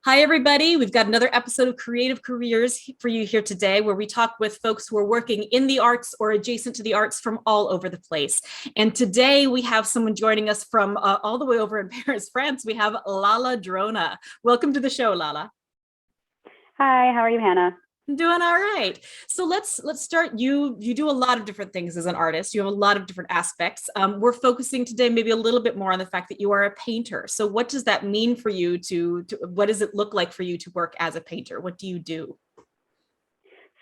Hi, everybody. We've got another episode of Creative Careers for you here today, where we talk with folks who are working in the arts or adjacent to the arts from all over the place. And today we have someone joining us from all the way over in Paris, France. We have Lala Drona. Welcome to the show, Lala. Hi, how are you, Hannah? I'm doing all right. So let's start. You do a lot of different things as an artist. You have a lot of different aspects. We're focusing today maybe a little bit more on the fact that you are a painter. So what does that mean for you to what does it look like for you to work as a painter? What do you do?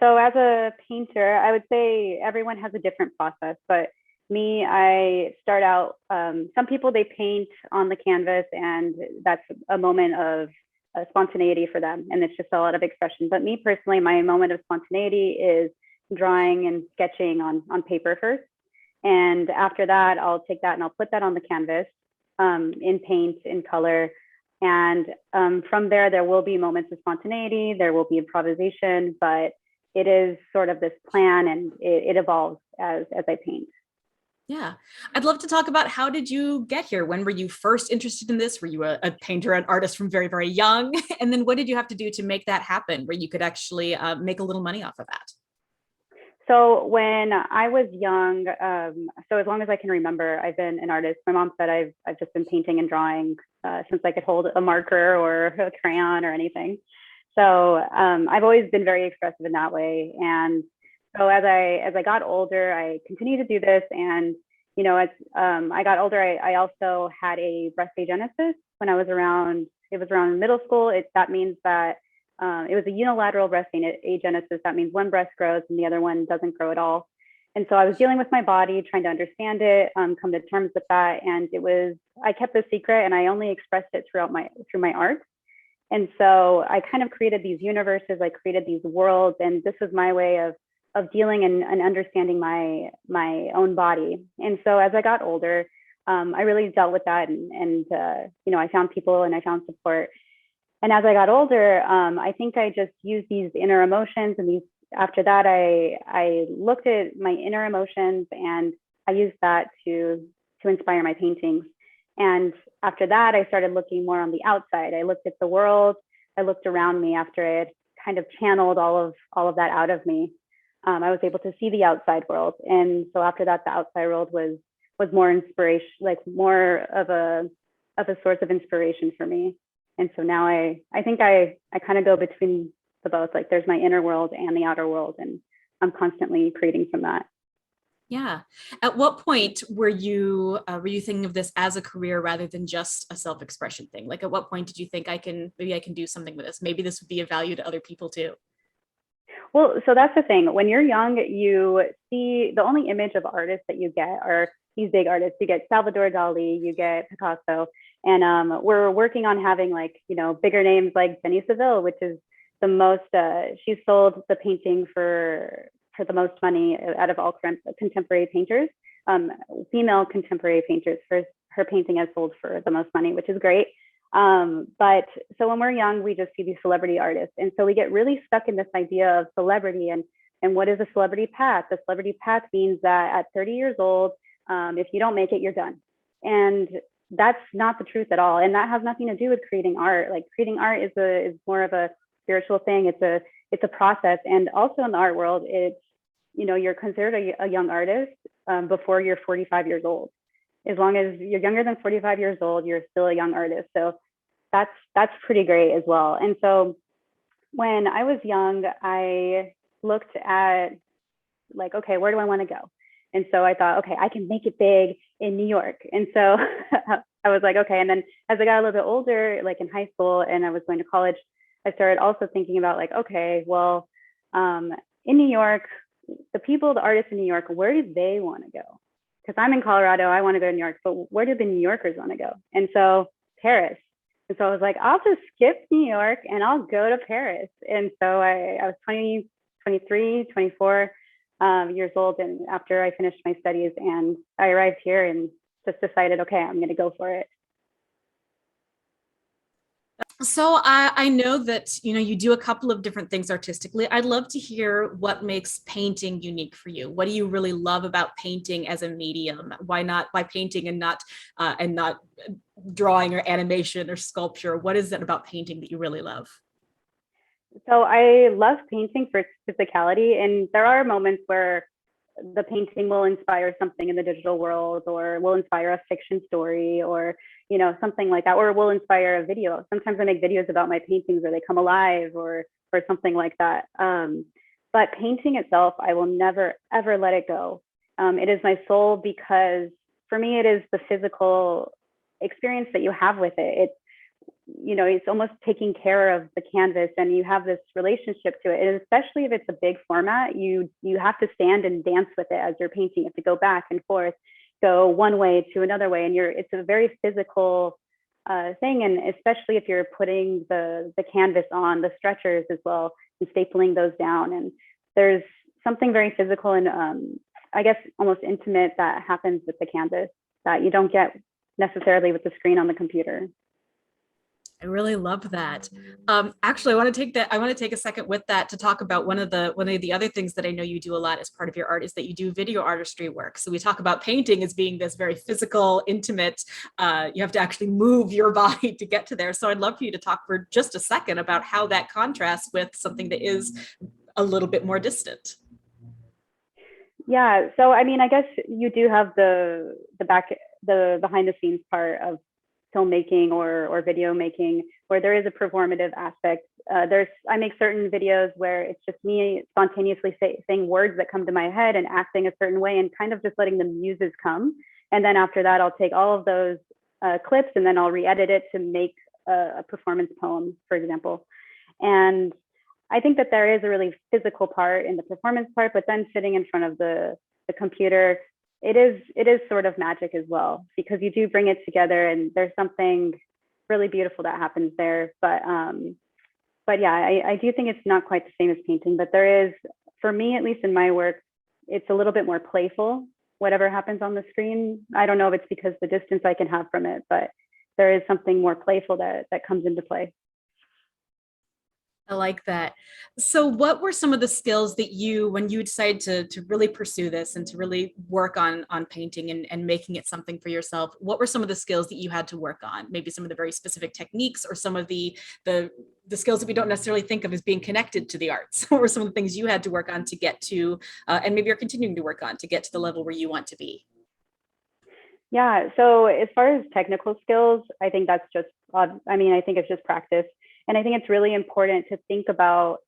So, as a painter, I would say everyone has a different process, but me, I start out. Some people they paint on the canvas, and that's a moment of spontaneity for them, and it's just a lot of expression. But me personally, my moment of spontaneity is drawing and sketching on paper first, and after that, I'll take that and I'll put that on the canvas in paint, in color. And from there, there will be moments of spontaneity, there will be improvisation, but it is sort of this plan and it evolves as I paint. Yeah, I'd love to talk about how did you get here? When were you first interested in this? Were you a painter, an artist from very, very young? And then what did you have to do to make that happen where you could actually make a little money off of that? So when I was young, so as long as I can remember, I've been an artist. My mom said I've just been painting and drawing since I could hold a marker or a crayon or anything. So I've always been very expressive in that way. And so as I got older, I continued to do this. And as I got older, I also had a breast agenesis when I was around. It was around middle school. That means that it was a unilateral breast agenesis. That means one breast grows and the other one doesn't grow at all. And so I was dealing with my body, trying to understand it, come to terms with that. And I kept the secret and I only expressed it through my art. And so I kind of created these universes, I created these worlds, and this was my way of dealing and understanding my own body. And so as I got older, I really dealt with that, and I found people and I found support. And as I got older, I think I just used these inner emotions, and these after that I looked at my inner emotions and I used that to inspire my paintings. And after that, I started looking more on the outside. I looked at the world. I looked around me after I had kind of channeled all of that out of me. I was able to see the outside world, and so after that, the outside world was more inspiration, like more of a source of inspiration for me. And so now I think I kind of go between the both. Like there's my inner world and the outer world, and I'm constantly creating from that. Yeah. At what point were you thinking of this as a career rather than just a self-expression thing? Like at what point did you think maybe I can do something with this? Maybe this would be of value to other people too. Well, so that's the thing. When you're young, you see the only image of artists that you get are these big artists. You get Salvador Dali, you get Picasso, and we're working on having bigger names like Jenny Saville, which is the most. She sold the painting for the most money out of all contemporary painters. Female contemporary painters, for her painting has sold for the most money, which is great. But so when we're young, we just see these celebrity artists. And so we get really stuck in this idea of celebrity and what is a celebrity path? The celebrity path means that at 30 years old, if you don't make it, you're done. And that's not the truth at all. And that has nothing to do with creating art. Like creating art is more of a spiritual thing. It's a process. And also in the art world, you're considered a young artist before you're 45 years old. As long as you're younger than 45 years old, you're still a young artist. So that's pretty great as well. And so when I was young, I looked at like, okay, where do I want to go? And so I thought, okay, I can make it big in New York. And so I was like, okay. And then as I got a little bit older, like in high school and I was going to college, I started also thinking about like, okay, well, in New York, the artists in New York, where do they want to go? Because I'm in Colorado, I want to go to New York, but where do the New Yorkers want to go? And so Paris. And so I was like, I'll just skip New York and I'll go to Paris. And so I was 20, 23, 24 years old. And after I finished my studies and I arrived here and just decided, okay, I'm going to go for it. So I know that you do a couple of different things artistically. I'd love to hear what makes painting unique for you. What do you really love about painting as a medium? Why painting and not drawing or animation or sculpture? What is it about painting that you really love? So I love painting for its physicality, and there are moments where the painting will inspire something in the digital world, or will inspire a fiction story, or something like that, or will inspire a video. Sometimes I make videos about my paintings, or they come alive, or something like that. But painting itself, I will never ever let it go. It is my soul, because for me, it is the physical experience that you have with it. It's almost taking care of the canvas, and you have this relationship to it. And especially if it's a big format, you have to stand and dance with it as you're painting. You have to go back and forth, go one way to another way, and it's a very physical thing. And especially if you're putting the canvas on the stretchers as well, and stapling those down, and there's something very physical and I guess almost intimate that happens with the canvas that you don't get necessarily with the screen on the computer. I really love that. Actually, I want to take a second with that to talk about one of the other things that I know you do a lot as part of your art is that you do video artistry work. So we talk about painting as being this very physical, intimate. You have to actually move your body to get to there. So I'd love for you to talk for just a second about how that contrasts with something that is a little bit more distant. Yeah, so I mean, I guess you do have the behind the scenes part of filmmaking or video making, where there is a performative aspect. I make certain videos where it's just me spontaneously saying words that come to my head and acting a certain way, and kind of just letting the muses come. And then after that, I'll take all of those clips, and then I'll re-edit it to make a performance poem, for example. And I think that there is a really physical part in the performance part, but then sitting in front of the computer, it is sort of magic as well, because you do bring it together, and there's something really beautiful that happens there. But yeah, I do think it's not quite the same as painting, but there is, for me at least in my work, it's a little bit more playful. Whatever happens on the screen, I don't know if it's because the distance I can have from it, but there is something more playful that comes into play. I like that. So what were some of the skills that when you decided to really pursue this and to really work on painting and making it something for yourself, what were some of the skills that you had to work on? Maybe some of the very specific techniques, or some of the skills that we don't necessarily think of as being connected to the arts. What were some of the things you had to work on to get to, and maybe you're continuing to work on to get to the level where you want to be? Yeah, so as far as technical skills, I think that's just, I mean, I think it's just practice. And I think it's really important to think about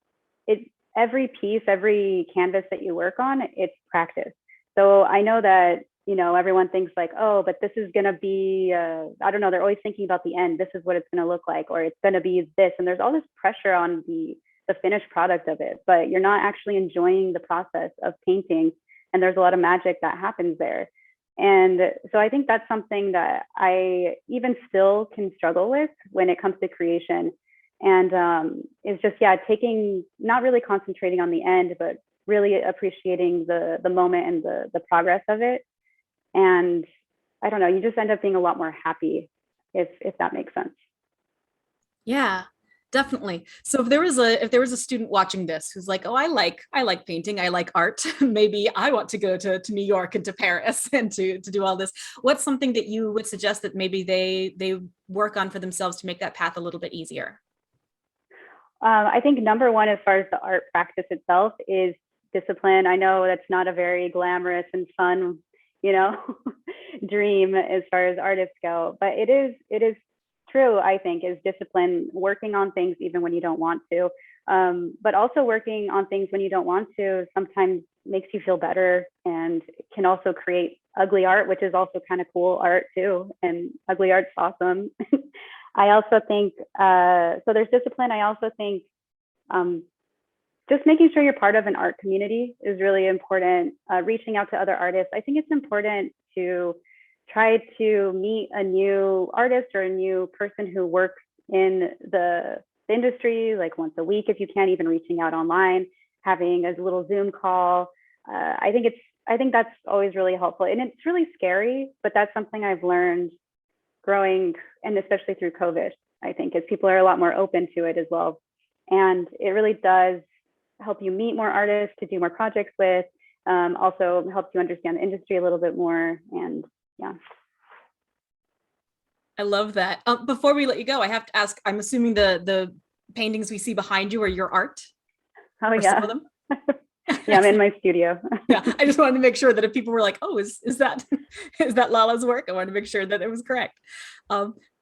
it. Every piece, every canvas that you work on, it's practice. So I know that, everyone thinks like, oh, but this is going to be, I don't know, they're always thinking about the end. This is what it's going to look like, or it's going to be this. And there's all this pressure on the finished product of it, but you're not actually enjoying the process of painting. And there's a lot of magic that happens there. And so I think that's something that I even still can struggle with when it comes to creation. And it's just, yeah, not really concentrating on the end, but really appreciating the moment and the progress of it. And I don't know, you just end up being a lot more happy, if that makes sense. Yeah, definitely. So if there was a student watching this who's like, oh, I like painting, I like art, maybe I want to go to New York and to Paris and to do all this. What's something that you would suggest that maybe they work on for themselves to make that path a little bit easier? I think number one, as far as the art practice itself, is discipline. I know that's not a very glamorous and fun, you know, dream as far as artists go, but it is true. I think is discipline, working on things even when you don't want to, but also working on things when you don't want to sometimes makes you feel better, and can also create ugly art, which is also kind of cool art too. And ugly art's awesome. I also think so. There's discipline. I also think um, just making sure you're part of an art community is really important. Reaching out to other artists. I think it's important to try to meet a new artist or a new person who works in the industry, like once a week if you can, even reaching out online, having a little Zoom call. I think that's always really helpful, and it's really scary, but that's something I've learned growing, and especially through COVID. I think, as people are a lot more open to it as well. And it really does help you meet more artists to do more projects with, also helps you understand the industry a little bit more. And yeah. I love that. Before we let you go, I have to ask, I'm assuming the paintings we see behind you are your art? Oh, or yeah. Some of them? Yeah, I'm in my studio. Yeah, I just wanted to make sure that if people were like, oh, is that is that Lala's work? I wanted to make sure that it was correct.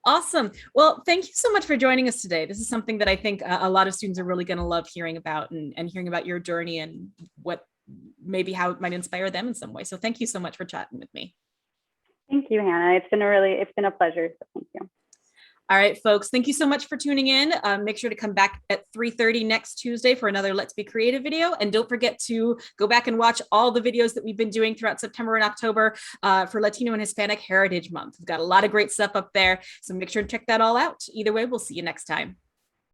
Awesome. Well, thank you so much for joining us today. This is something that I think a lot of students are really going to love hearing about, and hearing about your journey and what maybe how it might inspire them in some way. So thank you so much for chatting with me. Thank you, Hannah. It's been a pleasure. So thank you. All right, folks, thank you so much for tuning in. Make sure to come back at 3:30 next Tuesday for another Let's Be Creative video. And don't forget to go back and watch all the videos that we've been doing throughout September and October for Latino and Hispanic Heritage Month. We've got a lot of great stuff up there, so make sure to check that all out. Either way, we'll see you next time.